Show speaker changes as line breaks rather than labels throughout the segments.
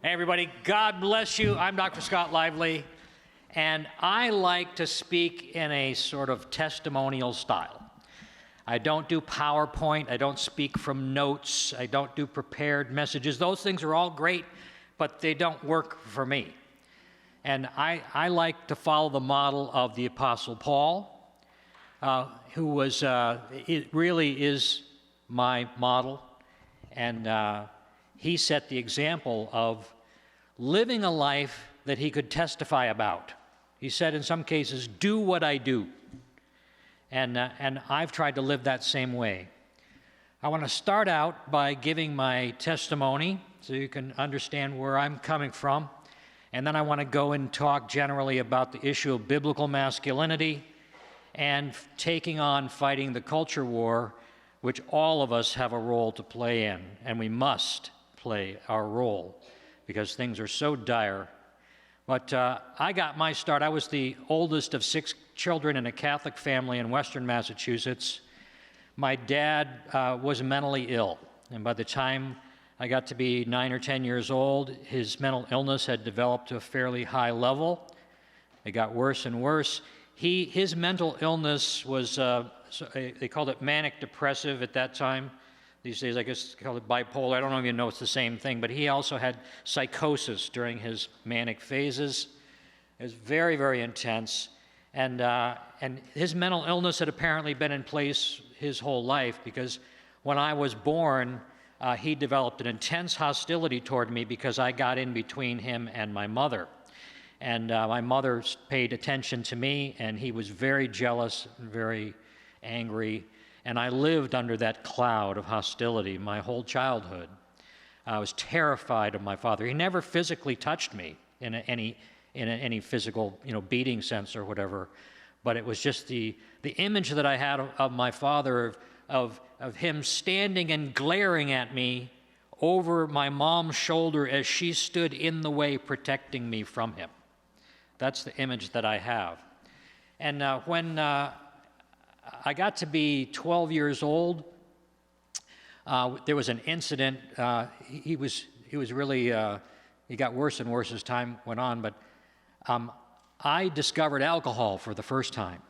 Hey everybody, God bless you. I'm Dr. Scott Lively, and I like to speak in a sort of testimonial style. I don't do PowerPoint, I don't speak from notes, I don't do prepared messages. Those things are all great, but they don't work for me. And I like to follow the model of the Apostle Paul, who was, it really is my model, and he set the example of living a life that he could testify about. He said in some cases, do what I do. And I've tried to live that same way. I want to start out by giving my testimony so you can understand where I'm coming from. And then I want to go and talk generally about the issue of biblical masculinity and taking on fighting the culture war, which all of us have a role to play in, and we must play our role because things are so dire. But I got my start. I was the oldest of 6 children in a Catholic family in Western Massachusetts. My dad was mentally ill, and by the time I got to be 9 or 10 years old, his mental illness had developed to a fairly high level. It got worse and worse. His mental illness was, they called it manic depressive at that time. These days, I guess they call it bipolar. I don't even know if it's the same thing, but he also had psychosis during his manic phases. It was very, very intense. And his mental illness had apparently been in place his whole life because when I was born, he developed an intense hostility toward me because I got in between him and my mother. And my mother paid attention to me, and he was very jealous and very angry. And I lived under that cloud of hostility my whole childhood. I was terrified of my father. He never physically touched me in any physical, beating sense or whatever. But it was just the image that I had of my father, of him standing and glaring at me over my mom's shoulder as she stood in the way protecting me from him. That's the image that I have. And when I got to be 12 years old, there was an incident. He got worse and worse as time went on, but I discovered alcohol for the first time.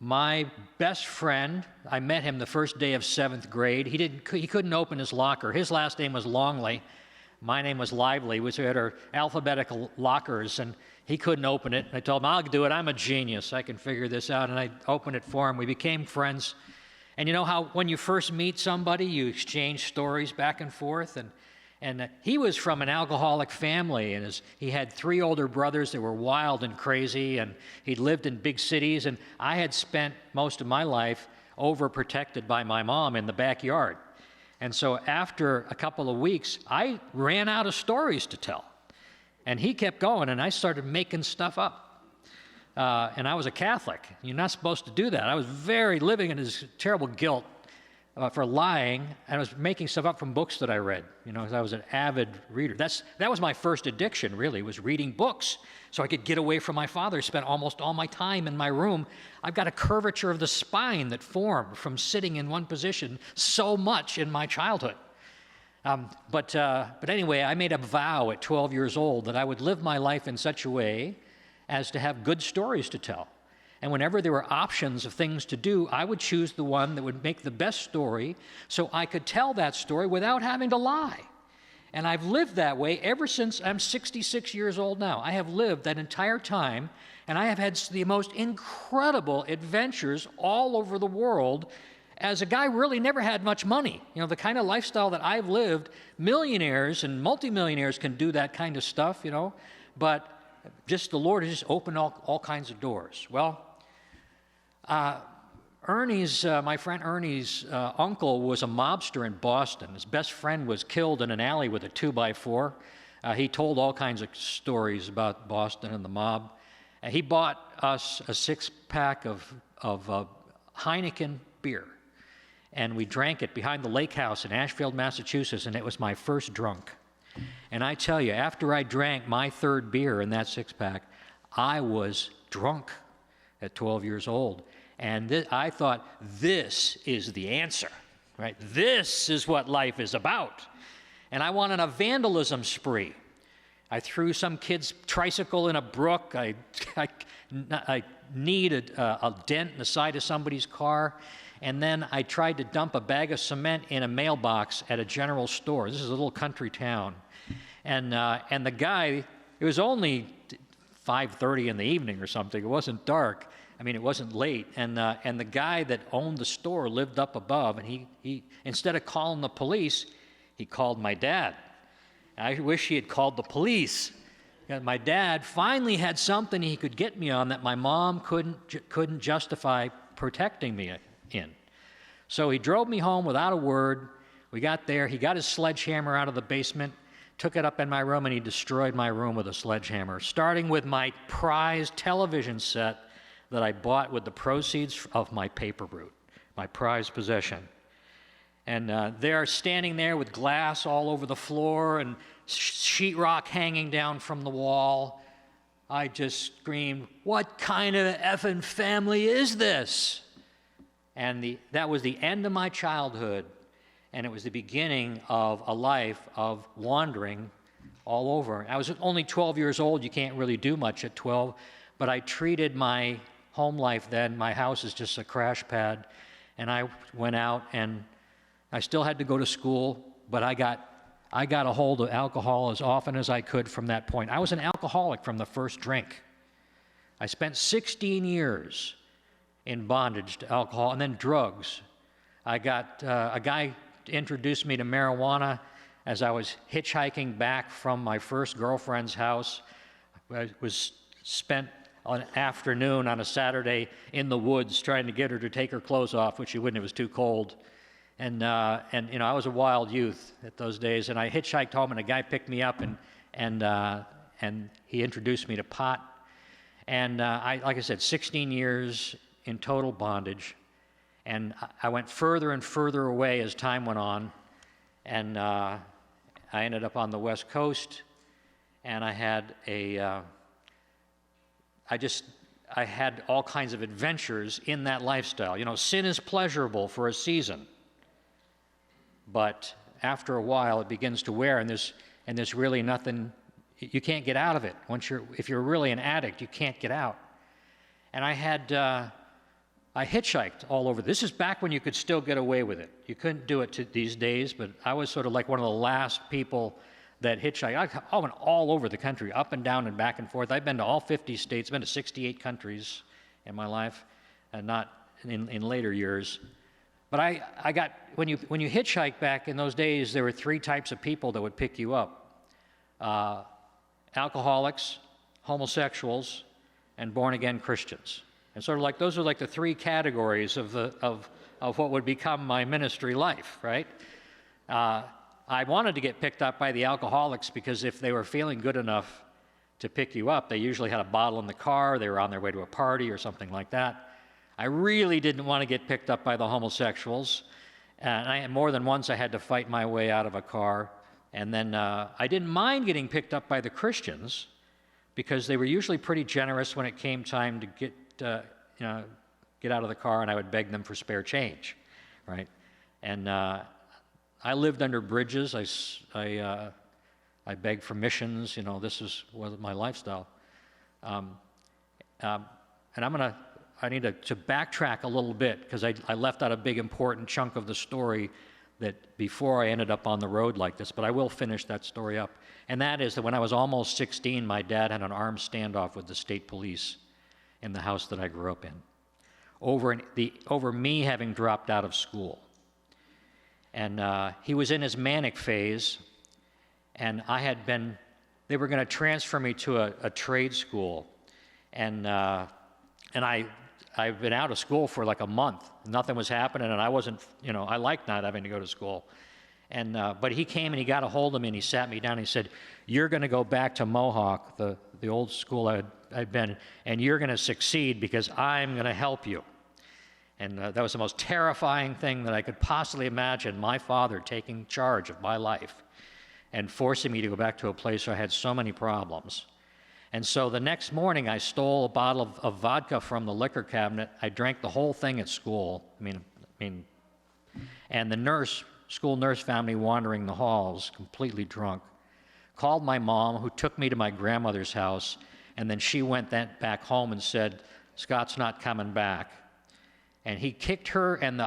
My best friend, I met him the first day of 7th grade. He couldn't open his locker. His last name was Longley. My name was Lively. We had our alphabetical lockers, and he couldn't open it. I told him, I'll do it. I'm a genius. I can figure this out. And I opened it for him. We became friends. And you know how when you first meet somebody, you exchange stories back and forth? And he was from an alcoholic family, and he had 3 older brothers that were wild and crazy, and he'd lived in big cities. And I had spent most of my life overprotected by my mom in the backyard. And so after a couple of weeks, I ran out of stories to tell. And he kept going, and I started making stuff up. And I was a Catholic. You're not supposed to do that. I was living in this terrible guilt for lying, and I was making stuff up from books that I read. I was an avid reader. That was my first addiction, really, was reading books, so I could get away from my father. Spent almost all my time in my room. I've got a curvature of the spine that formed from sitting in one position so much in my childhood. But anyway, I made a vow at 12 years old that I would live my life in such a way as to have good stories to tell. And whenever there were options of things to do, I would choose the one that would make the best story so I could tell that story without having to lie. And I've lived that way ever since I'm 66 years old now. I have lived that entire time, and I have had the most incredible adventures all over the world. As a guy who really never had much money, the kind of lifestyle that I've lived, millionaires and multimillionaires can do that kind of stuff, but just the Lord has just opened all kinds of doors. Well, my friend Ernie's uncle was a mobster in Boston. His best friend was killed in an alley with a 2x4. He told all kinds of stories about Boston and the mob. He bought us a 6-pack of Heineken beer. And we drank it behind the lake house in Ashfield, Massachusetts, and it was my first drunk. And I tell you, after I drank my 3rd beer in that 6-pack, I was drunk at 12 years old. And I thought, this is the answer, right? This is what life is about. And I went on a vandalism spree. I threw some kid's tricycle in a brook. I kneed a dent in the side of somebody's car. And then I tried to dump a bag of cement in a mailbox at a general store. This is a little country town. And the guy, it was only 5:30 in the evening or something. It wasn't dark. I mean, it wasn't late. And the guy that owned the store lived up above. And he instead of calling the police, he called my dad. I wish he had called the police. My dad finally had something he could get me on that my mom couldn't justify protecting me in. So he drove me home without a word. We got there. He got his sledgehammer out of the basement, took it up in my room, and he destroyed my room with a sledgehammer, starting with my prized television set that I bought with the proceeds of my paper route, my prized possession. And they're standing there with glass all over the floor and sheetrock hanging down from the wall. I just screamed, "What kind of effing family is this?" And that was the end of my childhood, and it was the beginning of a life of wandering all over. I was only 12 years old. You can't really do much at 12, but I treated my home life then, my house, as just a crash pad, and I went out, and I still had to go to school, but I got a hold of alcohol as often as I could from that point. I was an alcoholic from the first drink. I spent 16 years in bondage to alcohol and then drugs. I got a guy introduced me to marijuana as I was hitchhiking back from my first girlfriend's house. I was spent an afternoon on a Saturday in the woods trying to get her to take her clothes off, which she wouldn't. It was too cold. And you know, I was a wild youth at those days, and I hitchhiked home, and a guy picked me up, and he introduced me to pot. And like I said, 16 years in total bondage, and I went further and further away as time went on, and I ended up on the West Coast, and I had I had all kinds of adventures in that lifestyle. You know, sin is pleasurable for a season, but after a while it begins to wear, and there's really nothing, you can't get out of it. If you're really an addict, you can't get out. And I hitchhiked all over. This is back when you could still get away with it. You couldn't do it these days, but I was sort of like one of the last people that hitchhiked. I went all over the country, up and down and back and forth. I've been to all 50 states, been to 68 countries in my life, and not in later years. But when you hitchhike back in those days, there were three types of people that would pick you up: alcoholics, homosexuals, and born-again Christians. And sort of like those are like the three categories of what would become my ministry life, right? I wanted to get picked up by the alcoholics because if they were feeling good enough to pick you up, they usually had a bottle in the car, they were on their way to a party or something like that. I really didn't want to get picked up by the homosexuals, and more than once I had to fight my way out of a car. And then I didn't mind getting picked up by the Christians because they were usually pretty generous when it came time to get out of the car, and I would beg them for spare change, right? And I lived under bridges. I begged for missions. You know, this was my lifestyle. And I need to backtrack a little bit because I left out a big important chunk of the story that before I ended up on the road like this, but I will finish that story up. And that is that when I was almost 16, my dad had an armed standoff with the state police in the house that I grew up in, over me having dropped out of school. And he was in his manic phase, and they were going to transfer me to a trade school, and I've been out of school for like a month. Nothing was happening, and I wasn't, I liked not having to go to school. And but he came and he got a hold of me and he sat me down and he said, "You're going to go back to Mohawk, the old school I'd been, and you're going to succeed because I'm going to help you." And that was the most terrifying thing that I could possibly imagine, my father taking charge of my life and forcing me to go back to a place where I had so many problems. And so the next morning, I stole a bottle of vodka from the liquor cabinet. I drank the whole thing at school. And the school nurse found me wandering the halls, completely drunk, called my mom, who took me to my grandmother's house, and then she went back home and said, "Scott's not coming back." And he kicked her and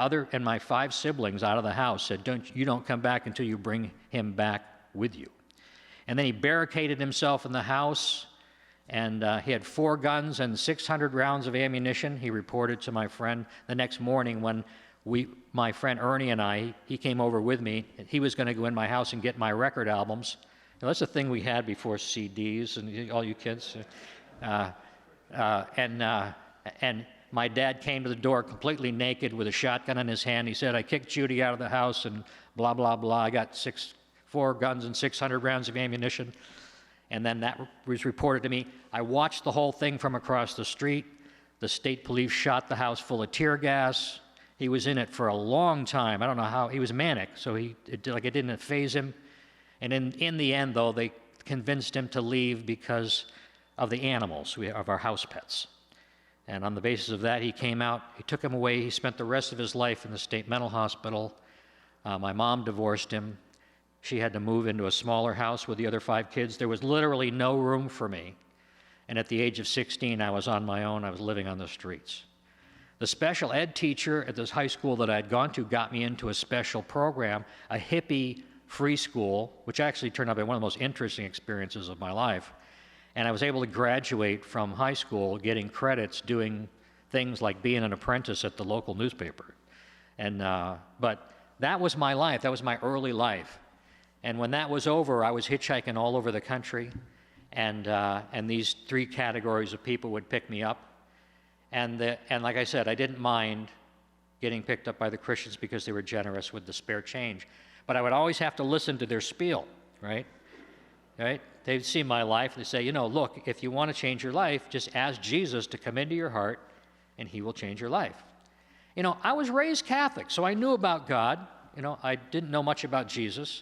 my 5 siblings out of the house, said, you don't come back until you bring him back with you. And then he barricaded himself in the house, and he had 4 guns and 600 rounds of ammunition. He reported to my friend the next morning when my friend Ernie and he came over with me. He was going to go in my house and get my record albums. Now, that's the thing we had before CDs, and all you kids. And my dad came to the door completely naked with a shotgun in his hand. He said, "I kicked Judy out of the house and blah, blah, blah. I got 4 guns and 600 rounds of ammunition." And then that was reported to me. I watched the whole thing from across the street. The state police shot the house full of tear gas. He was in it for a long time. I don't know how. He was manic, so it didn't faze him. And in the end, though, they convinced him to leave because of the animals, of our house pets. And on the basis of that, he came out. He took him away. He spent the rest of his life in the state mental hospital. My mom divorced him. She had to move into a smaller house with the other 5 kids. There was literally no room for me. And at the age of 16, I was on my own. I was living on the streets. The special ed teacher at this high school that I had gone to got me into a special program, a hippie free school, which actually turned out to be one of the most interesting experiences of my life. And I was able to graduate from high school getting credits doing things like being an apprentice at the local newspaper. But that was my life. That was my early life. And when that was over, I was hitchhiking all over the country. And these 3 categories of people would pick me up. And like I said, I didn't mind getting picked up by the Christians because they were generous with the spare change. But I would always have to listen to their spiel, right? They'd see my life, and they say, look, if you want to change your life, just ask Jesus to come into your heart, and he will change your life. I was raised Catholic, so I knew about God. I didn't know much about Jesus.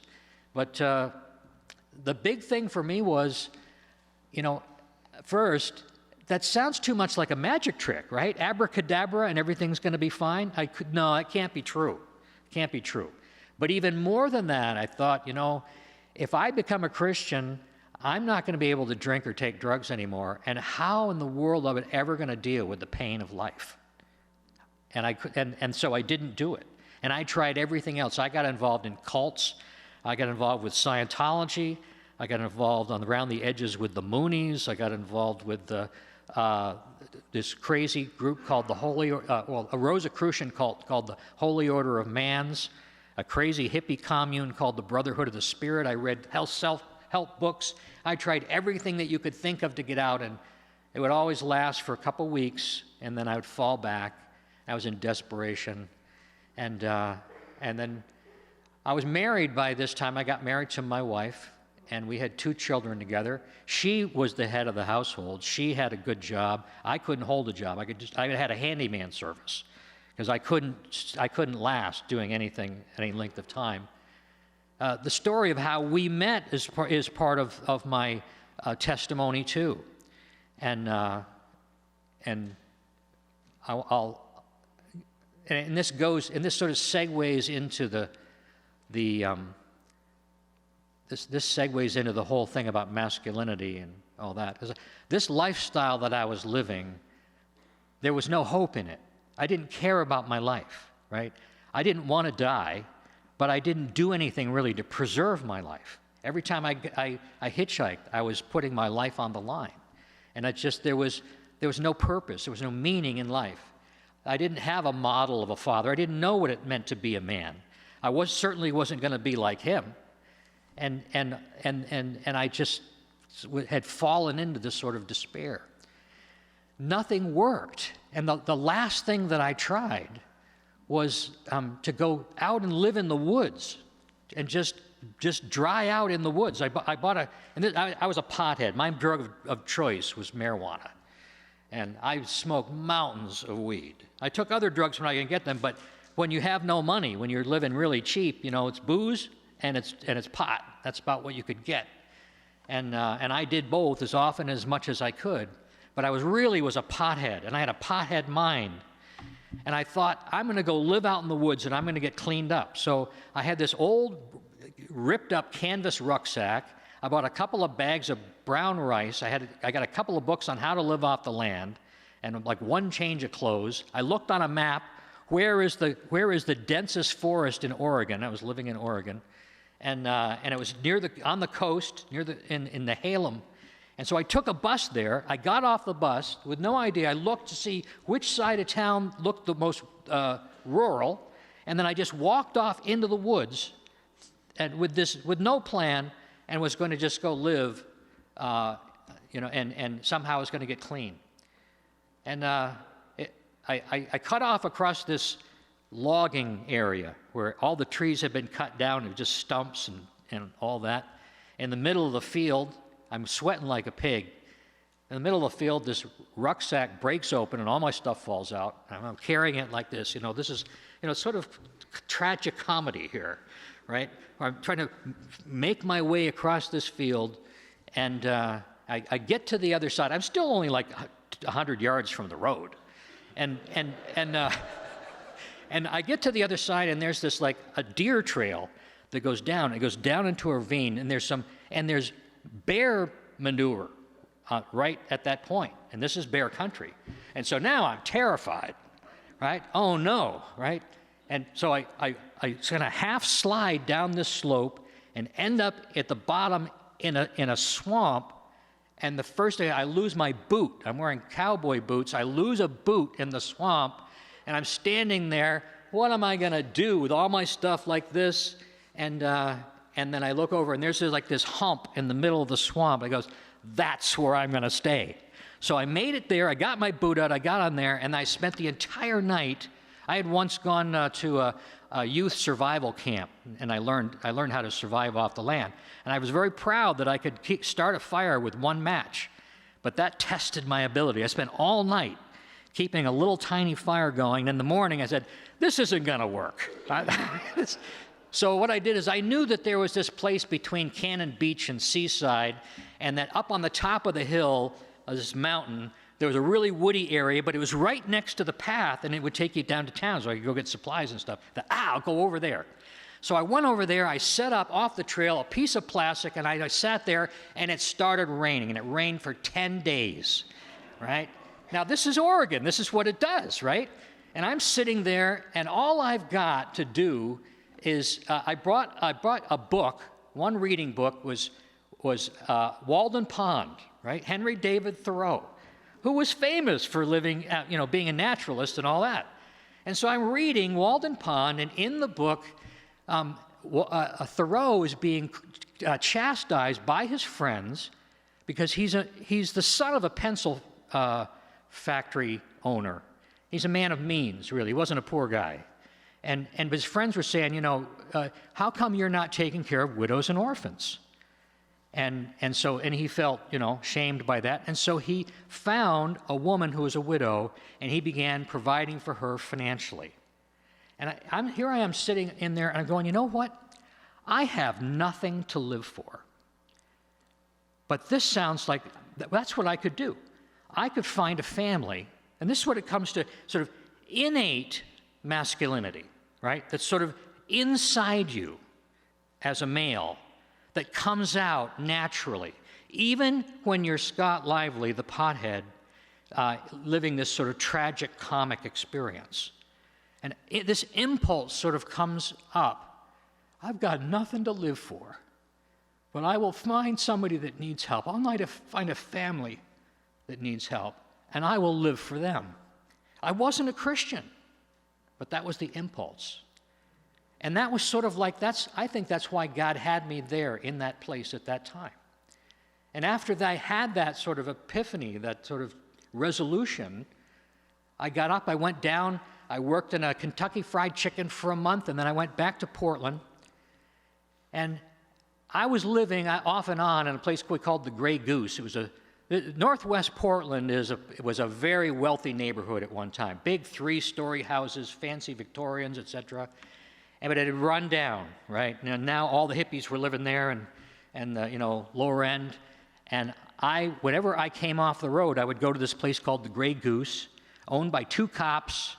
But the big thing for me was, first, that sounds too much like a magic trick, right? Abracadabra and everything's going to be fine. No, it can't be true. It can't be true. But even more than that, I thought, if I become a Christian, I'm not going to be able to drink or take drugs anymore. And how in the world am I ever going to deal with the pain of life? And so I didn't do it. And I tried everything else. I got involved in cults. I got involved with Scientology. I got involved around the edges with the Moonies. I got involved with this crazy group called a Rosicrucian cult called the Holy Order of Mans, a crazy hippie commune called the Brotherhood of the Spirit. I read self-help books. I tried everything that you could think of to get out, and it would always last for a couple weeks, and then I would fall back. I was in desperation. And then I was married by this time. I got married to my wife, and we had 2 children together. She was the head of the household. She had a good job. I couldn't hold a job. I had a handyman service because I couldn't last doing anything any length of time. The story of how we met is part of my testimony too, and this sort of segues into this segues into the whole thing about masculinity and all that. This lifestyle that I was living, there was no hope in it. I didn't care about my life, right? I didn't want to die, but I didn't do anything really to preserve my life. Every time I hitchhiked, I was putting my life on the line. And there was no purpose, there was no meaning in life. I didn't have a model of a father. I didn't know what it meant to be a man. I certainly wasn't going to be like him. And I just had fallen into this sort of despair. Nothing worked. And the last thing that I tried was to go out and live in the woods and just dry out in the woods. I was a pothead. My drug of choice was marijuana. And I smoked mountains of weed. I took other drugs when I could get them, but when you have no money, when you're living really cheap, it's booze and it's pot. That's about what you could get. And I did both as often as much as I could. But I was a pothead, and I had a pothead mind. And I thought, I'm going to go live out in the woods, and I'm going to get cleaned up. So I had this old, ripped-up canvas rucksack. I bought a couple of bags of brown rice. I got a couple of books on how to live off the land, and like one change of clothes. I looked on a map. Where is the densest forest in Oregon? I was living in Oregon, and it was on the coast, in the Halem. And so I took a bus there. I got off the bus with no idea. I looked to see which side of town looked the most rural, and then I just walked off into the woods, and with no plan, and was going to just go live, and somehow I was going to get clean. And I cut off across this logging area where all the trees had been cut down and just stumps and all that. In the middle of the field, I'm sweating like a pig. In the middle of the field, this rucksack breaks open and all my stuff falls out. And I'm carrying it like this. This is, sort of tragic comedy here, right? I'm trying to make my way across this field, and I get to the other side. I'm still only like 100 yards from the road. And I get to the other side, and there's this like a deer trail that goes down. It goes down into a ravine, and there's bear manure right at that point, and this is bear country. And so now I'm terrified, right? Oh no, right? And so I kind of half slide down this slope and end up at the bottom in a swamp. And the first day I lose my boot. I'm wearing cowboy boots. I lose a boot in the swamp, and I'm standing there. What am I going to do with all my stuff like this? And then I look over, and there's like this hump in the middle of the swamp. I goes, that's where I'm going to stay. So I made it there. I got my boot out. I got on there, and I spent the entire night. I had once gone to a youth survival camp, and I learned how to survive off the land. And I was very proud that I could start a fire with one match, but that tested my ability. I spent all night keeping a little tiny fire going. And in the morning, I said, this isn't going to work. So what I did is I knew that there was this place between Cannon Beach and Seaside, and that up on the top of the hill, this mountain, there was a really woody area, but it was right next to the path, and it would take you down to town, so I could go get supplies and stuff. I'll go over there. So I went over there, I set up off the trail a piece of plastic, and I sat there, and it started raining, and it rained for 10 days, right? Now, this is Oregon. This is what it does, right? And I'm sitting there, and all I've got to do is I brought a book. One reading book was Walden Pond, right? Henry David Thoreau, who was famous for living, being a naturalist and all that. And so I'm reading Walden Pond, and in the book, Thoreau is being chastised by his friends because he's the son of a pencil factory owner. He's a man of means, really. He wasn't a poor guy. And his friends were saying, how come you're not taking care of widows and orphans? And he felt, shamed by that. And so he found a woman who was a widow, and he began providing for her financially. And here I am sitting in there, and I'm going, you know what? I have nothing to live for. But this sounds like that's what I could do. I could find a family, and this is what it comes to, sort of innate masculinity, right? That's sort of inside you as a male, that comes out naturally, even when you're Scott Lively, the pothead, living this sort of tragic comic experience. And this impulse sort of comes up. I've got nothing to live for, but I will find somebody that needs help. I'll find a family that needs help, and I will live for them. I wasn't a Christian, but that was the impulse. And that was sort of like, I think that's why God had me there in that place at that time. And after I had that sort of epiphany, that sort of resolution, I got up, I went down, I worked in a Kentucky Fried Chicken for a month, and then I went back to Portland. And I was living off and on in a place we called the Gray Goose. Northwest Portland was a very wealthy neighborhood at one time. Big 3-story houses, fancy Victorians, etc. But it had run down, right? Now all the hippies were living there, and lower end. And whenever I came off the road, I would go to this place called the Gray Goose, owned by 2 cops.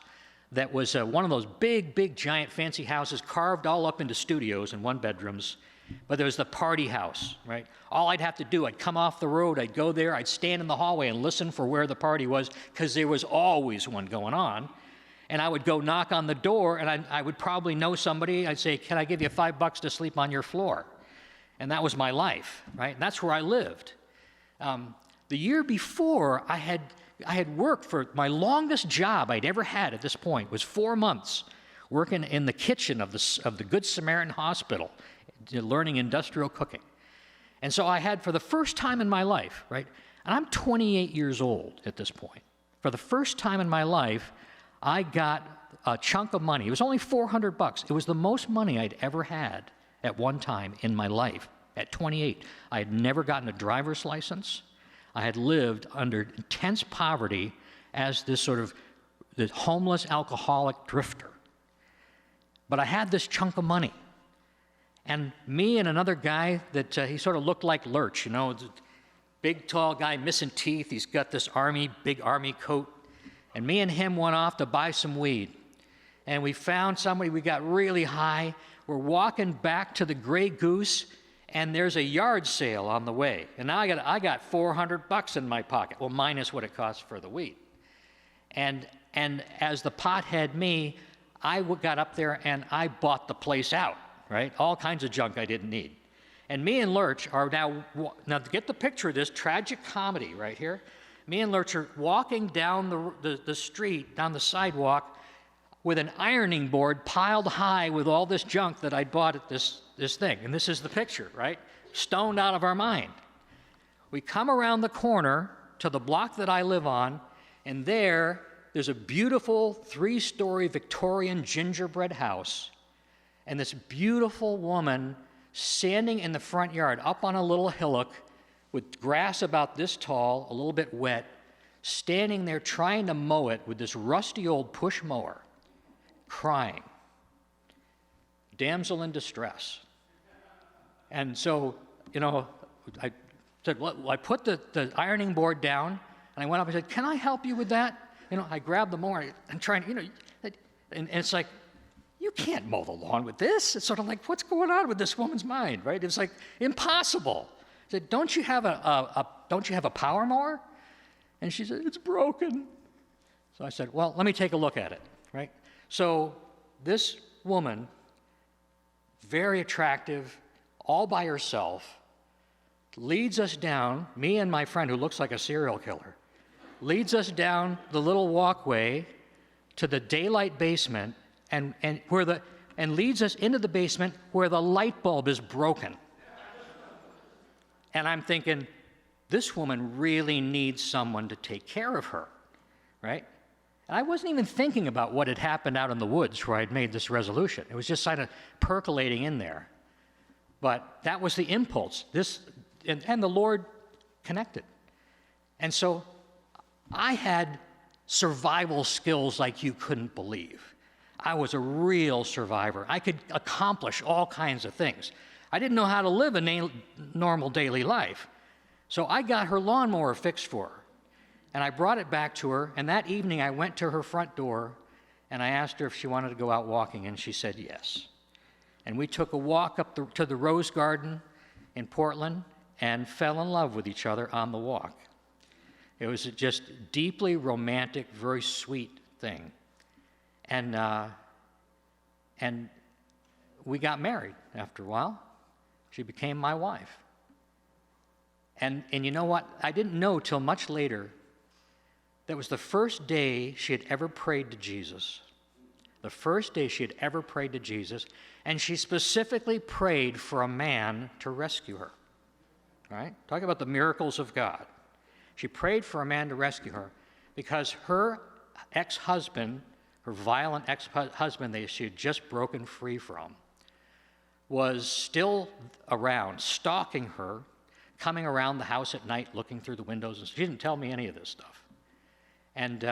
That was one of those big, giant, fancy houses, carved all up into studios and 1-bedrooms. But there was the party house, right? All I'd have to do, I'd come off the road, I'd go there, I'd stand in the hallway and listen for where the party was, because there was always one going on. And I would go knock on the door, and I would probably know somebody. I'd say, can I give you $5 to sleep on your floor? And that was my life, right? And that's where I lived. The year before, I had worked for my longest job I'd ever had at this point was 4 months working in the kitchen of the Good Samaritan Hospital, learning industrial cooking. And so I had, for the first time in my life, right, and I'm 28 years old at this point. For the first time in my life, I got a chunk of money. It was only $400. It was the most money I'd ever had at one time in my life. At 28, I had never gotten a driver's license. I had lived under intense poverty as this homeless alcoholic drifter. But I had this chunk of money. And me and another guy that he sort of looked like Lurch, big, tall guy, missing teeth. He's got this big army coat. And me and him went off to buy some weed. And we found somebody, we got really high. We're walking back to the Gray Goose, and there's a yard sale on the way. And now I got $400 in my pocket, well, minus what it costs for the weed. And as the pothead me, I got up there and I bought the place out, right? All kinds of junk I didn't need. And me and Lurch are now to get the picture of this tragic comedy right here, me and Lurch are walking down the street, down the sidewalk, with an ironing board piled high with all this junk that I'd bought at this thing. And this is the picture, right? Stoned out of our mind. We come around the corner to the block that I live on, and there's a beautiful 3-story Victorian gingerbread house, and this beautiful woman standing in the front yard up on a little hillock with grass about this tall, a little bit wet, standing there trying to mow it with this rusty old push mower, crying. Damsel in distress. And so, I said, well, I put the ironing board down, and I went up and said, can I help you with that? I grabbed the mower and trying, and it's like, you can't mow the lawn with this. It's sort of like, what's going on with this woman's mind, right? It's like impossible. I said, don't you have a power mower? And she said, it's broken. So I said, well, let me take a look at it, right? So this woman, very attractive, all by herself, leads us down, me and my friend who looks like a serial killer, leads us down the little walkway to the daylight basement and leads us into the basement where the light bulb is broken. And I'm thinking, this woman really needs someone to take care of her, right? And I wasn't even thinking about what had happened out in the woods where I'd made this resolution. It was just kind of percolating in there. But that was the impulse. And the Lord connected. And so I had survival skills like you couldn't believe. I was a real survivor. I could accomplish all kinds of things. I didn't know how to live a normal daily life. So I got her lawnmower fixed for her. And I brought it back to her, and that evening I went to her front door, and I asked her if she wanted to go out walking, and she said yes. And we took a walk up to the Rose Garden in Portland and fell in love with each other on the walk. It was just deeply romantic, very sweet thing. And we got married after a while. She became my wife. And you know what? I didn't know till much later that was the first day she had ever prayed to Jesus. The first day she had ever prayed to Jesus, and she specifically prayed for a man to rescue her. All right? Talk about the miracles of God. She prayed for a man to rescue her because her ex-husband, her violent ex-husband that she had just broken free from, was still around, stalking her, coming around the house at night, looking through the windows. And she didn't tell me any of this stuff. And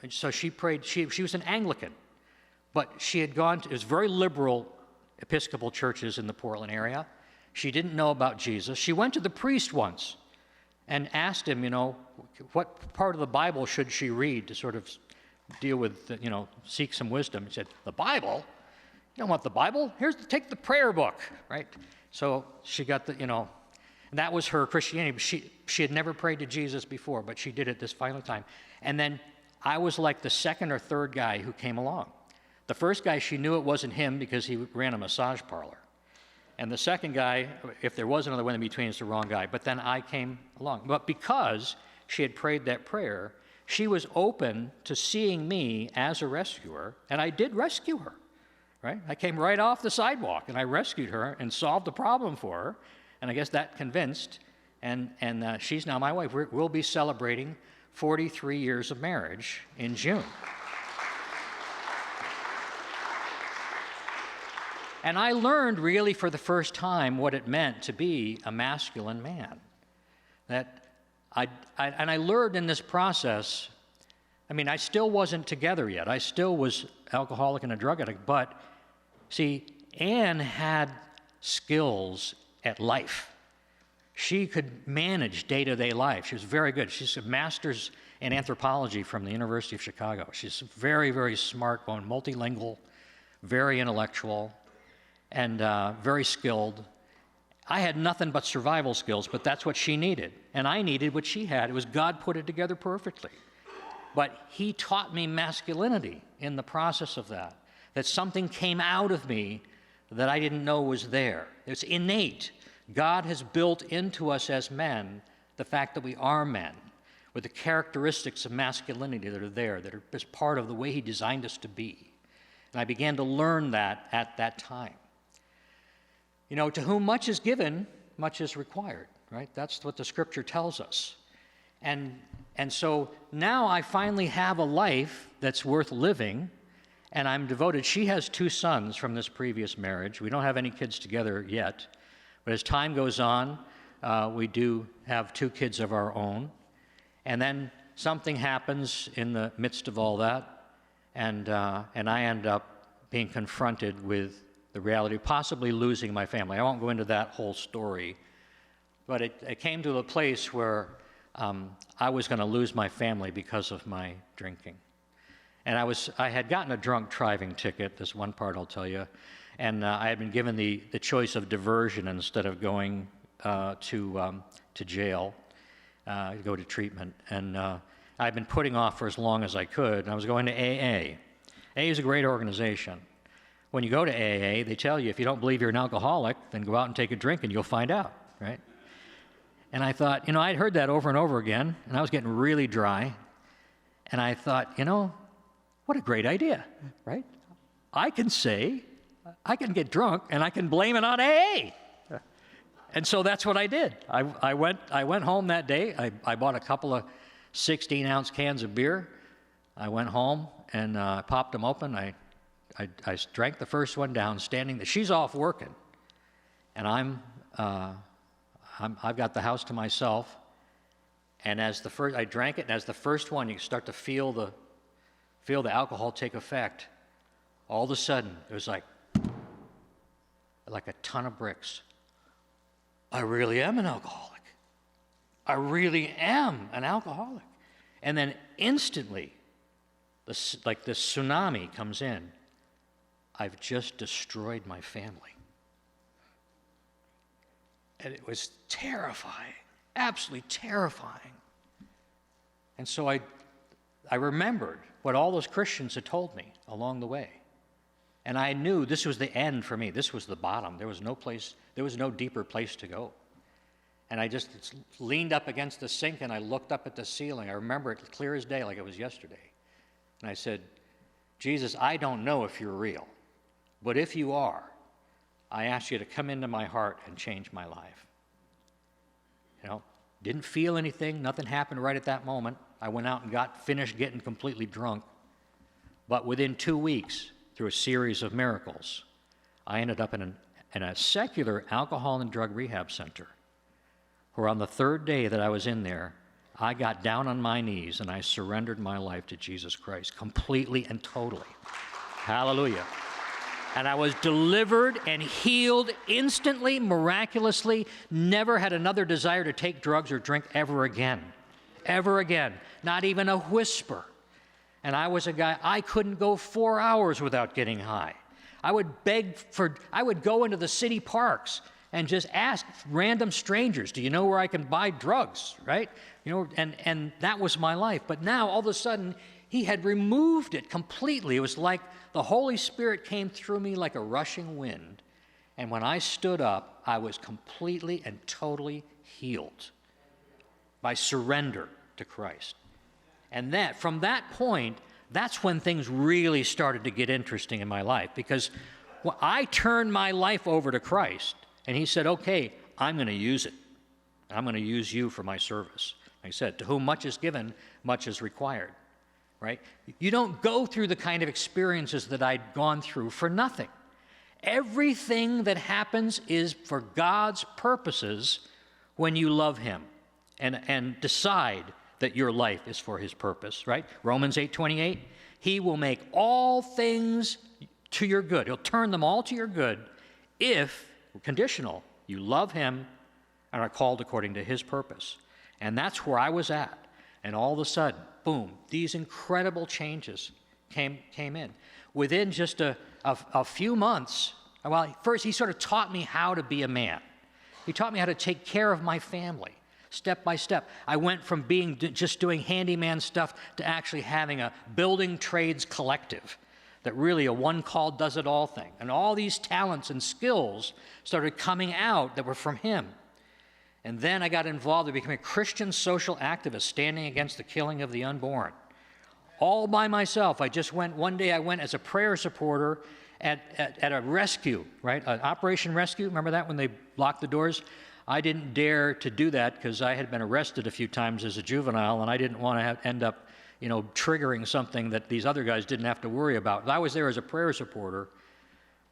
so she prayed. She was an Anglican, but she had gone to, it was very liberal Episcopal churches in the Portland area. She didn't know about Jesus. She went to the priest once and asked him, what part of the Bible should she read to sort of deal with, seek some wisdom. He said, the Bible? You don't want the Bible? Take the prayer book, right? So she got and that was her Christianity. She had never prayed to Jesus before, but she did it this final time. And then I was like the second or third guy who came along. The first guy, she knew it wasn't him because he ran a massage parlor. And the second guy, if there was another one in between, it's the wrong guy. But then I came along. But because she had prayed that prayer, she was open to seeing me as a rescuer, and I did rescue her, right? I came right off the sidewalk, and I rescued her and solved the problem for her, and I guess that convinced, and she's now my wife. We'll be celebrating 43 years of marriage in June. And I learned really for the first time what it meant to be a masculine man. I learned in this process, I still wasn't together yet. I still was alcoholic and a drug addict, but see, Anne had skills at life. She could manage day-to-day life. She was very good. She's a master's in anthropology from the University of Chicago. She's very, very smart, multilingual, very intellectual, and very skilled. I had nothing but survival skills, but that's what she needed. And I needed what she had. It was God put it together perfectly. But he taught me masculinity in the process of that something came out of me that I didn't know was there. It's innate. God has built into us as men the fact that we are men, with the characteristics of masculinity that are there, that are just part of the way he designed us to be. And I began to learn that at that time. To whom much is given, much is required, right? That's what the scripture tells us. And so now I finally have a life that's worth living, and I'm devoted. She has 2 sons from this previous marriage. We don't have any kids together yet, but as time goes on, we do have 2 kids of our own. And then something happens in the midst of all that, and I end up being confronted with the reality of possibly losing my family. I won't go into that whole story, but it came to a place where I was going to lose my family because of my drinking. And I had gotten a drunk driving ticket, this one part I'll tell you, and I had been given the choice of diversion instead of going to jail, to go to treatment. And I'd been putting off for as long as I could, and I was going to AA. AA is a great organization. When you go to AA, they tell you if you don't believe you're an alcoholic, then go out and take a drink and you'll find out, right? And I thought, I'd heard that over and over again, and I was getting really dry. And I thought, what a great idea, right? I can get drunk and I can blame it on AA. And so that's what I did. I went home that day. I bought a couple of 16-ounce cans of beer. I went home and popped them open. I drank the first one down, standing there. She's off working, and I've got the house to myself. And I drank it, and as the first one, you start to feel the alcohol take effect. All of a sudden, it was like a ton of bricks. I really am an alcoholic. I really am an alcoholic. And then instantly, this tsunami comes in. I've just destroyed my family. And it was terrifying, absolutely terrifying. And so I remembered what all those Christians had told me along the way. And I knew this was the end for me. This was the bottom. There was no deeper place to go. And I just leaned up against the sink and I looked up at the ceiling. I remember it clear as day, like it was yesterday. And I said, Jesus, I don't know if you're real. But if you are, I ask you to come into my heart and change my life. Didn't feel anything. Nothing happened right at that moment. I went out and finished getting completely drunk. But within 2 weeks, through a series of miracles, I ended up in a secular alcohol and drug rehab center, where on the 3rd day that I was in there, I got down on my knees and I surrendered my life to Jesus Christ completely and totally. Hallelujah. And I was delivered and healed instantly, miraculously, never had another desire to take drugs or drink ever again. Ever again. Not even a whisper. And I was a guy, I couldn't go 4 hours without getting high. I would go into the city parks and just ask random strangers, do you know where I can buy drugs, right? And that was my life. But now, all of a sudden, he had removed it completely. It was like the Holy Spirit came through me like a rushing wind. And when I stood up, I was completely and totally healed by surrender to Christ. And from that point, that's when things really started to get interesting in my life, because I turned my life over to Christ, and he said, okay, I'm going to use it. I'm going to use you for my service. Like I said, to whom much is given, much is required, right? You don't go through the kind of experiences that I'd gone through for nothing. Everything that happens is for God's purposes when you love him and decide that your life is for his purpose, right? Romans 8:28, he will make all things to your good. He'll turn them all to your good if, conditional, you love him and are called according to his purpose. And that's where I was at. And all of a sudden, boom, these incredible changes came in. Within just a few months, well, first he sort of taught me how to be a man. He taught me how to take care of my family, step by step. I went from just doing handyman stuff to actually having a building trades collective, that really a one-call does-it-all thing. And all these talents and skills started coming out that were from him. And then I got involved in becoming a Christian social activist, standing against the killing of the unborn. All by myself. One day I went as a prayer supporter at a rescue, right? An Operation Rescue, remember that when they locked the doors? I didn't dare to do that because I had been arrested a few times as a juvenile, and I didn't want to end up triggering something that these other guys didn't have to worry about. I was there as a prayer supporter,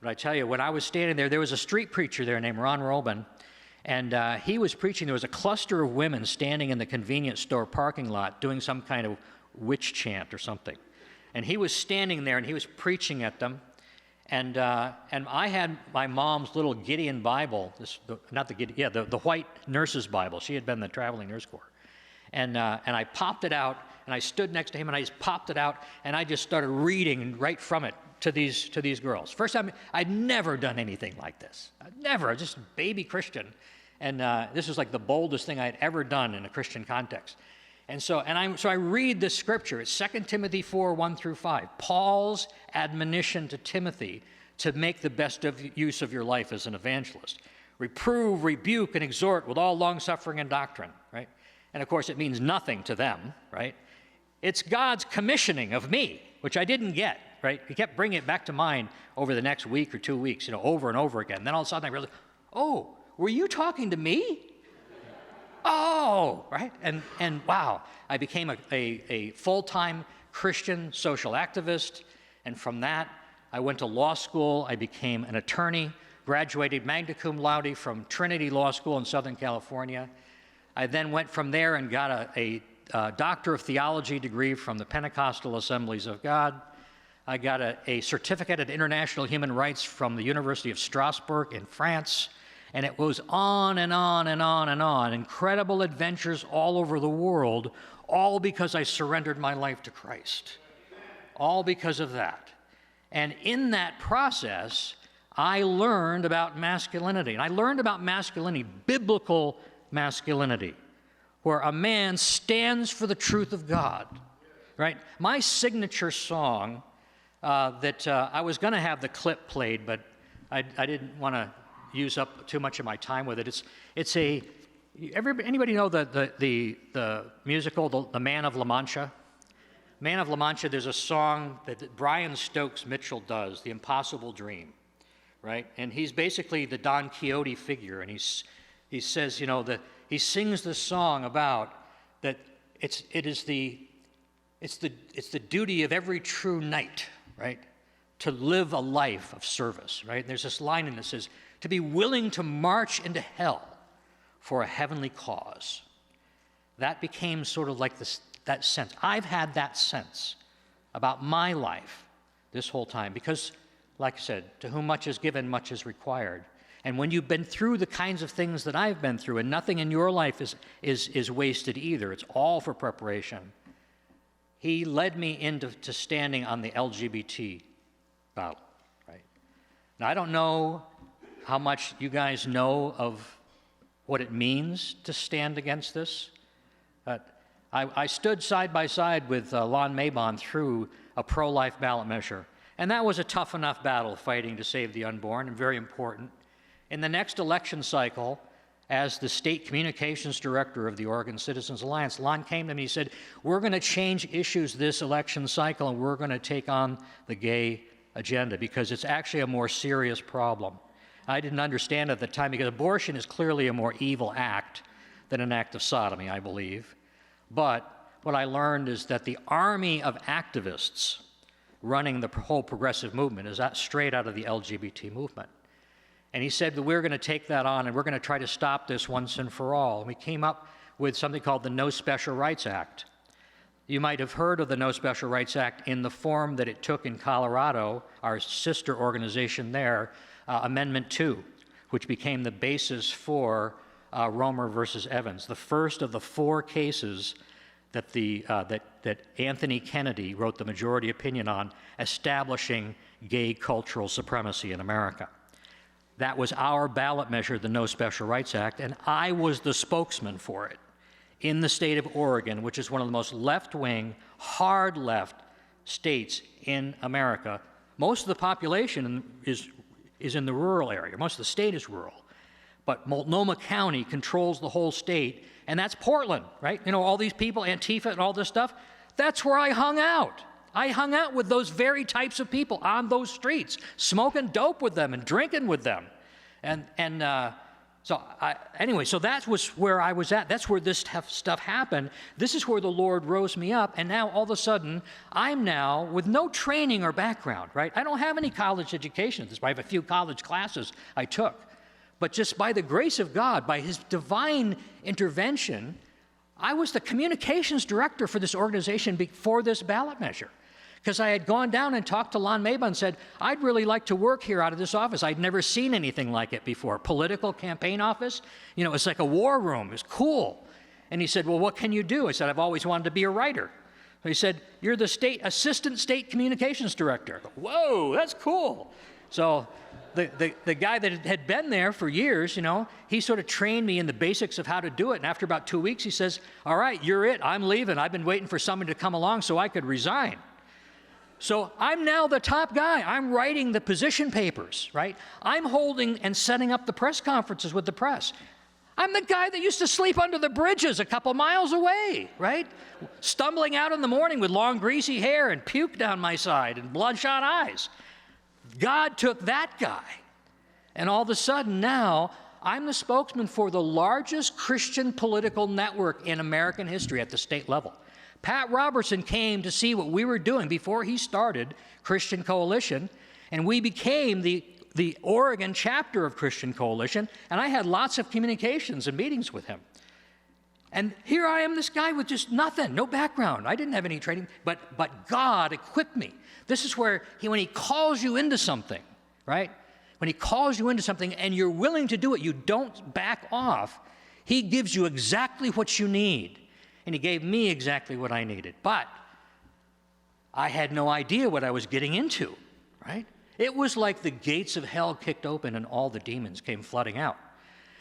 but I tell you, when I was standing there was a street preacher there named Ron Robin, and he was preaching. There was a cluster of women standing in the convenience store parking lot doing some kind of witch chant or something. And he was standing there, and he was preaching at them, and I had my mom's little Gideon Bible, the white nurse's Bible. She had been in the traveling nurse corps. And I popped it out, and I stood next to him, and I just popped it out, and I just started reading right from it to these girls. First time, I'd never done anything like this. Never, just a baby Christian. And this was like the boldest thing I had ever done in a Christian context. And so I read this scripture. It's 2 Timothy 4:1-5. Paul's admonition to Timothy to make the best use of your life as an evangelist. Reprove, rebuke, and exhort with all long-suffering and doctrine, right? And of course, it means nothing to them, right? It's God's commissioning of me, which I didn't get, right? He kept bringing it back to mind over the next week or 2 weeks, over and over again. Then all of a sudden I realized, oh, were you talking to me? Oh, right? And wow, I became a full-time Christian social activist, and from that, I went to law school. I became an attorney, graduated magna cum laude from Trinity Law School in Southern California. I then went from there and got a Doctor of Theology degree from the Pentecostal Assemblies of God. I got a certificate in international human rights from the University of Strasbourg in France. And it goes on and on and on and on. Incredible adventures all over the world, all because I surrendered my life to Christ. All because of that. And in that process, I learned about masculinity. And I learned about masculinity, biblical masculinity, where a man stands for the truth of God, right? My signature song that I was going to have the clip played, but I didn't want to use up too much of my time with it. Anybody know the musical, The Man of La Mancha? Man of La Mancha, there's a song that Brian Stokes Mitchell does, The Impossible Dream, right? And he's basically the Don Quixote figure, and he says, that he sings this song about that it's the duty of every true knight, right, to live a life of service, right? And there's this line in it that says, to be willing to march into hell for a heavenly cause. That became sort of like that sense. I've had that sense about my life this whole time because, like I said, to whom much is given, much is required. And when you've been through the kinds of things that I've been through, and nothing in your life is wasted either, it's all for preparation. He led me into standing on the LGBT battle, right? Now, I don't know how much you guys know of what it means to stand against this. I stood side by side with Lon Mabon through a pro-life ballot measure, and that was a tough enough battle fighting to save the unborn, and very important. In the next election cycle, as the state communications director of the Oregon Citizens Alliance, Lon came to me and he said, we're going to change issues this election cycle, and we're going to take on the gay agenda because it's actually a more serious problem. I didn't understand at the time because abortion is clearly a more evil act than an act of sodomy, I believe. But what I learned is that the army of activists running the whole progressive movement is straight out of the LGBT movement. And he said that we're going to take that on and we're going to try to stop this once and for all. And we came up with something called the No Special Rights Act. You might have heard of the No Special Rights Act in the form that it took in Colorado, our sister organization there, Amendment 2, which became the basis for Romer versus Evans, the first of the 4 cases that that Anthony Kennedy wrote the majority opinion on, establishing gay cultural supremacy in America. That was our ballot measure, the No Special Rights Act, and I was the spokesman for it in the state of Oregon, which is one of the most left-wing, hard left states in America. Most of the population is in the rural area. Most of the state is rural. But Multnomah County controls the whole state, and that's Portland, right? You know, all these people, Antifa and all this stuff, that's where I hung out. I hung out with those very types of people on those streets, smoking dope with them and drinking with them. Anyway, so that was where I was at. That's where this stuff happened. This is where the Lord rose me up, and now all of a sudden, I'm now with no training or background, right? I don't have any college education at this point. I have a few college classes I took. But just by the grace of God, by His divine intervention, I was the communications director for this organization before this ballot measure. Because I had gone down and talked to Lon Mabon and said, I'd really like to work here out of this office. I'd never seen anything like it before. Political campaign office, you know, it's like a war room. It's cool. And he said, well, what can you do? I said, I've always wanted to be a writer. So he said, you're the assistant state communications director. I go, whoa, that's cool. So the guy that had been there for years, you know, he sort of trained me in the basics of how to do it. And after about 2 weeks, he says, all right, you're it. I'm leaving. I've been waiting for somebody to come along so I could resign. So I'm now the top guy. I'm writing the position papers, right? I'm holding and setting up the press conferences with the press. I'm the guy that used to sleep under the bridges a couple miles away, right? Stumbling out in the morning with long, greasy hair and puke down my side and bloodshot eyes. God took that guy, and all of a sudden now I'm the spokesman for the largest Christian political network in American history at the state level. Pat Robertson came to see what we were doing before he started Christian Coalition, and we became the Oregon chapter of Christian Coalition, and I had lots of communications and meetings with him. And here I am, this guy with just nothing, no background. I didn't have any training, but God equipped me. This is where when He calls you into something, right? When He calls you into something and you're willing to do it, you don't back off. He gives you exactly what you need. And He gave me exactly what I needed. But I had no idea what I was getting into, right? It was like the gates of hell kicked open and all the demons came flooding out.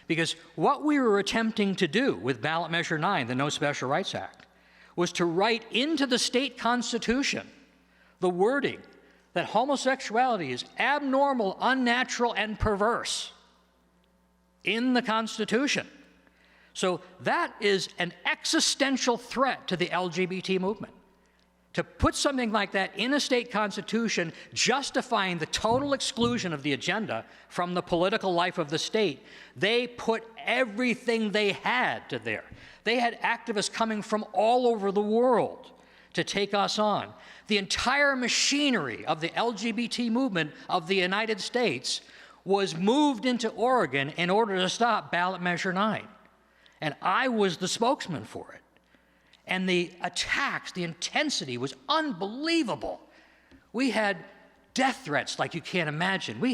Because what we were attempting to do with Ballot Measure 9, the No Special Rights Act, was to write into the state constitution the wording that homosexuality is abnormal, unnatural, and perverse in the Constitution. So that is an existential threat to the LGBT movement. To put something like that in a state constitution justifying the total exclusion of the agenda from the political life of the state, they put everything they had to there. They had activists coming from all over the world to take us on. The entire machinery of the LGBT movement of the United States was moved into Oregon in order to stop Ballot Measure 9. And I was the spokesman for it. And the attacks, the intensity was unbelievable. We had death threats like you can't imagine. We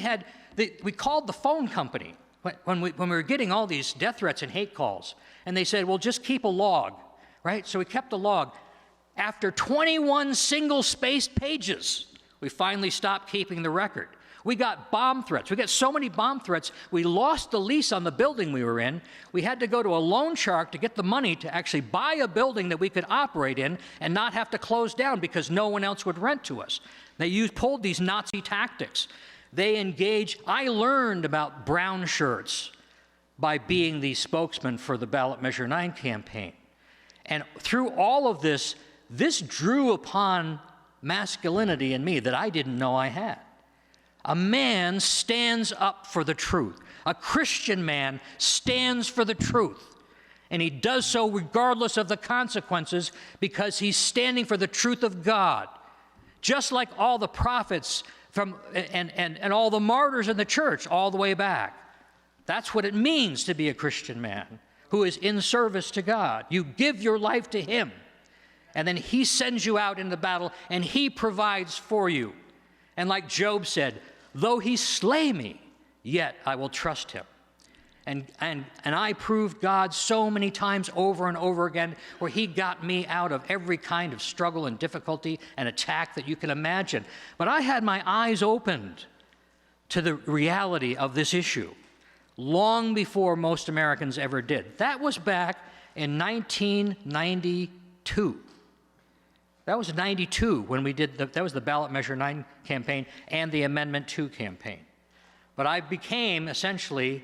called the phone company when we were getting all these death threats and hate calls. And they said, well, just keep a log, right? So we kept a log. After 21 single-spaced pages, we finally stopped keeping the record. We got bomb threats. We got so many bomb threats, we lost the lease on the building we were in. We had to go to a loan shark to get the money to actually buy a building that we could operate in and not have to close down because no one else would rent to us. They pulled these Nazi tactics. They engaged. I learned about brown shirts by being the spokesman for the Ballot Measure 9 campaign. And through all of this, this drew upon masculinity in me that I didn't know I had. A man stands up for the truth. A Christian man stands for the truth. And he does so regardless of the consequences because he's standing for the truth of God. Just like all the prophets and all the martyrs in the church all the way back. That's what it means to be a Christian man who is in service to God. You give your life to him, and then he sends you out into battle, and he provides for you. And like Job said, though he slay me, yet I will trust him. And I proved God so many times over and over again where he got me out of every kind of struggle and difficulty and attack that you can imagine. But I had my eyes opened to the reality of this issue long before most Americans ever did. That was back in 1992. That was 92 when we did, that was the Ballot Measure 9 campaign and the Amendment 2 campaign. But I became essentially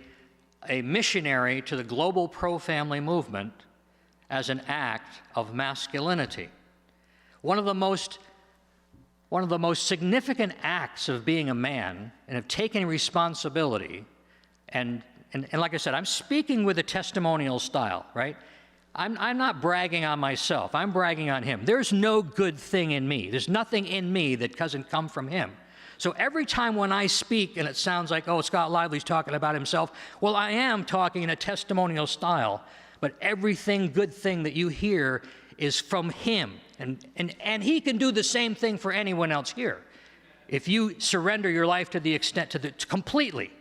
a missionary to the global pro-family movement as an act of masculinity. One of the most significant acts of being a man and of taking responsibility, and like I said, I'm speaking with a testimonial style, right? I'm not bragging on myself. I'm bragging on him. There's no good thing in me. There's nothing in me that doesn't come from him. So every time when I speak and it sounds like, oh, Scott Lively's talking about himself, well, I am talking in a testimonial style, but everything good thing that you hear is from him. And he can do the same thing for anyone else here. If you surrender your life to the extent, completely,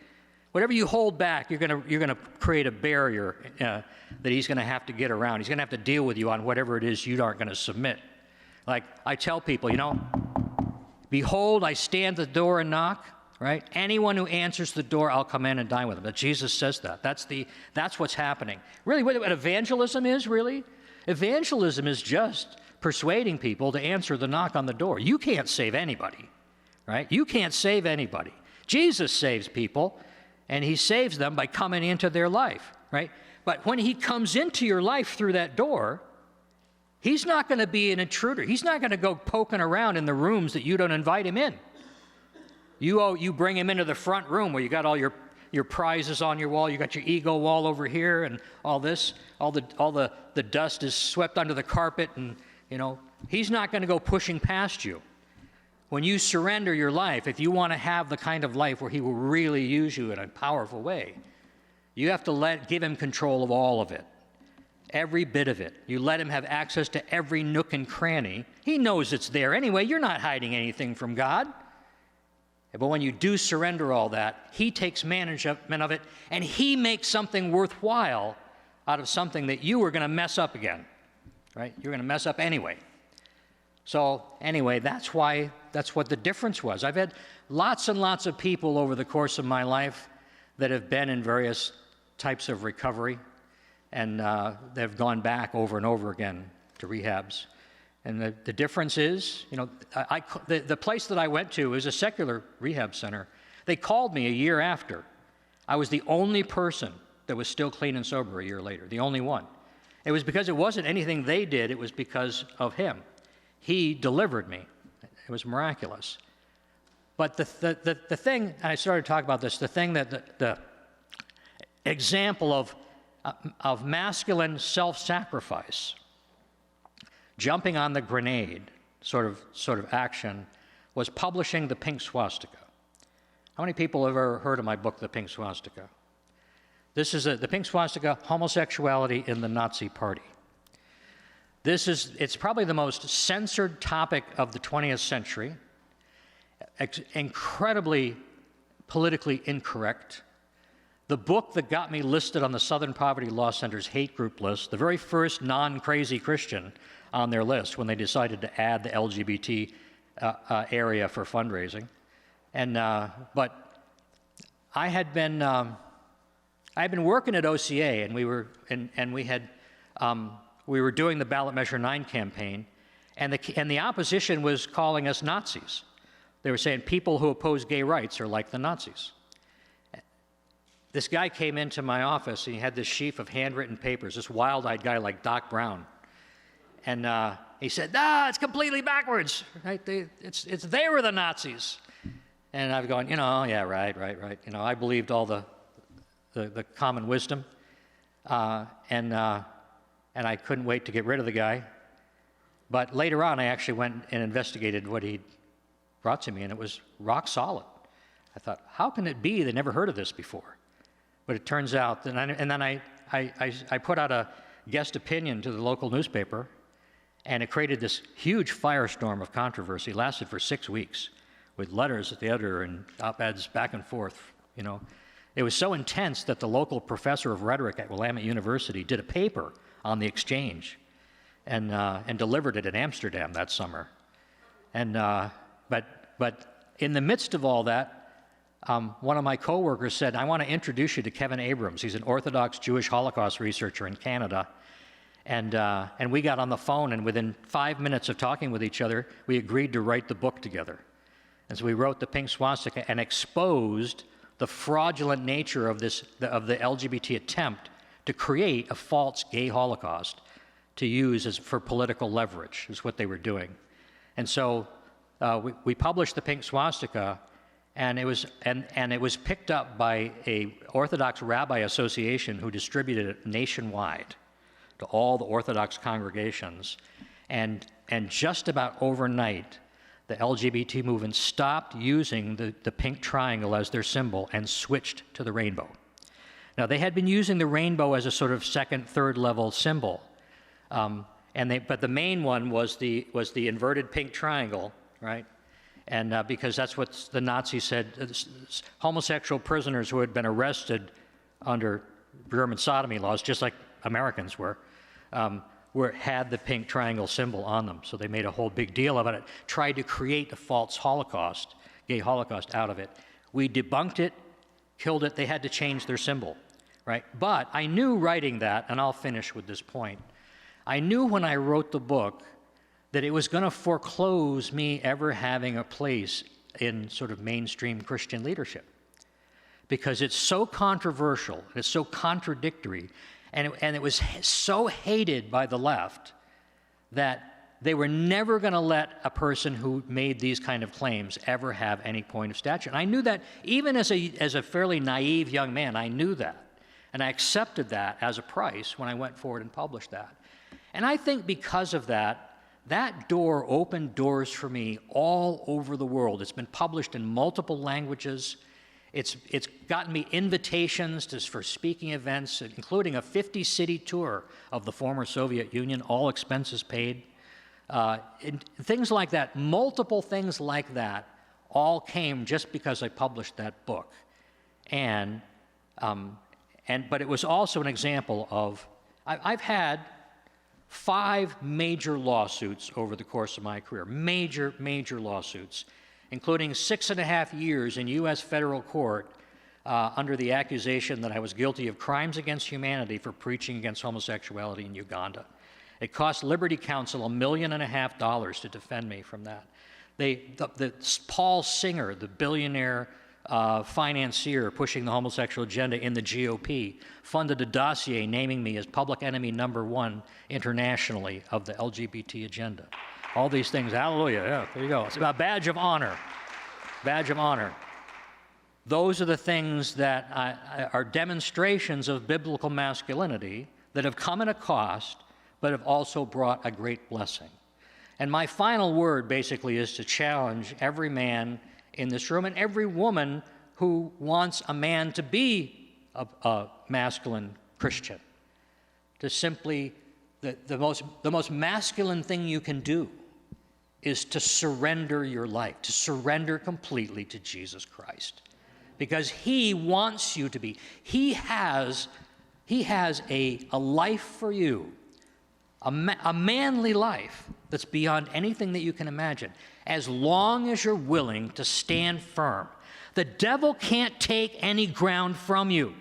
whatever you hold back, you're gonna create a barrier that he's gonna have to get around. He's gonna have to deal with you on whatever it is you aren't gonna submit. Like I tell people, behold, I stand at the door and knock, right? Anyone who answers the door, I'll come in and dine with them. But Jesus says that. That's what's happening. Really, what evangelism is, really? Evangelism is just persuading people to answer the knock on the door. You can't save anybody, right? You can't save anybody. Jesus saves people, and he saves them by coming into their life, right? But when he comes into your life through that door, he's not going to be an intruder. He's not going to go poking around in the rooms that you don't invite him in. You bring him into the front room where you got all your prizes on your wall. You got your ego wall over here and all this. All the dust is swept under the carpet, and he's not going to go pushing past you. When you surrender your life, if you want to have the kind of life where he will really use you in a powerful way, you have to give him control of all of it. Every bit of it. You let him have access to every nook and cranny. He knows it's there anyway. You're not hiding anything from God. But when you do surrender all that, he takes management of it, and he makes something worthwhile out of something that you were going to mess up again, right? You're going to mess up anyway. So anyway, that's what the difference was. I've had lots and lots of people over the course of my life that have been in various types of recovery, and they've gone back over and over again to rehabs. And the difference is, the place that I went to is a secular rehab center. They called me a year after. I was the only person that was still clean and sober a year later, the only one. It was because it wasn't anything they did, it was because of him. He delivered me. It was miraculous. But the thing, and I started to talk about this, the thing that the example of masculine self-sacrifice, jumping on the grenade sort of action, was publishing the pink swastika. How many people have ever heard of my book, The Pink Swastika? This is the pink swastika, homosexuality in the Nazi Party. It's probably the most censored topic of the 20th century, incredibly politically incorrect. The book that got me listed on the Southern Poverty Law Center's hate group list, the very first non-crazy Christian on their list when they decided to add the LGBT area for fundraising. But I had been working at OCA, and we were doing the Ballot Measure 9 campaign, and the opposition was calling us Nazis. They were saying people who oppose gay rights are like the Nazis. This guy came into my office, and he had this sheaf of handwritten papers, this wild-eyed guy like Doc Brown. And he said, it's completely backwards. Right? They were the Nazis. And I've gone, yeah, right. I believed all the common wisdom. And I couldn't wait to get rid of the guy. But later on, I actually went and investigated what he'd brought to me, and it was rock solid. I thought, how can it be they never heard of this before? But it turns out, and then I put out a guest opinion to the local newspaper, and it created this huge firestorm of controversy. It lasted for 6 weeks, with letters at the editor and op-eds back and forth. It was so intense that the local professor of rhetoric at Willamette University did a paper on the exchange, and delivered it in Amsterdam that summer. But in the midst of all that, one of my coworkers said, I want to introduce you to Kevin Abrams. He's an Orthodox Jewish Holocaust researcher in Canada. And we got on the phone, and within 5 minutes of talking with each other, we agreed to write the book together. And so we wrote The Pink Swastika and exposed the fraudulent nature of the LGBT attempt to create a false gay Holocaust to use for political leverage, is what they were doing. And so we published The Pink Swastika, and it was picked up by a Orthodox Rabbi Association who distributed it nationwide to all the Orthodox congregations. And just about overnight, the LGBT movement stopped using the pink triangle as their symbol and switched to the rainbow. Now, they had been using the rainbow as a sort of second, third level symbol, but the main one was the inverted pink triangle, right? And because that's what the Nazis said, homosexual prisoners who had been arrested under German sodomy laws, just like Americans were, had the pink triangle symbol on them. So they made a whole big deal about it, tried to create a false Holocaust, gay Holocaust out of it. We debunked it, killed it. They had to change their symbol, right? But I knew writing that, and I'll finish with this point, I knew when I wrote the book that it was going to foreclose me ever having a place in sort of mainstream Christian leadership, because it's so controversial, it's so contradictory, and it was so hated by the left that they were never going to let a person who made these kind of claims ever have any point of stature. And I knew that even as a fairly naive young man, I knew that. And I accepted that as a price when I went forward and published that. And I think because of that, that door opened doors for me all over the world. It's been published in multiple languages. It's gotten me invitations for speaking events, including a 50-city tour of the former Soviet Union, all expenses paid. And things like that, multiple things like that, all came just because I published that book. But it was also an example of, I've had 5 major lawsuits over the course of my career, major lawsuits, including 6.5 years in U.S. federal court under the accusation that I was guilty of crimes against humanity for preaching against homosexuality in Uganda. It cost Liberty Counsel $1.5 million to defend me from that. Paul Singer, the billionaire financier pushing the homosexual agenda in the GOP, funded a dossier naming me as public enemy #1 internationally of the LGBT agenda. All these things, hallelujah, yeah, there you go. It's about badge of honor, badge of honor. Those are the things that are demonstrations of biblical masculinity that have come at a cost, but have also brought a great blessing. And my final word basically is to challenge every man in this room and every woman who wants a man to be a masculine Christian, to simply, the most masculine thing you can do is to surrender your life, to surrender completely to Jesus Christ, because he wants you to be. He has a life for you a manly life that's beyond anything that you can imagine, as long as you're willing to stand firm. The devil can't take any ground from you.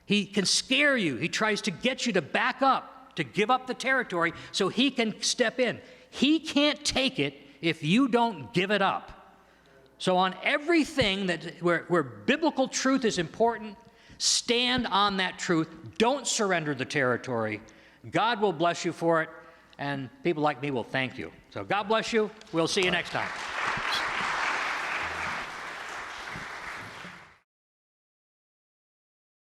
He can scare you. He tries to get you to back up, to give up the territory so he can step in. He can't take it if you don't give it up. So on everything where biblical truth is important, stand on that truth. Don't surrender the territory. God will bless you for it, and people like me will thank you. So God bless you. We'll see you next time.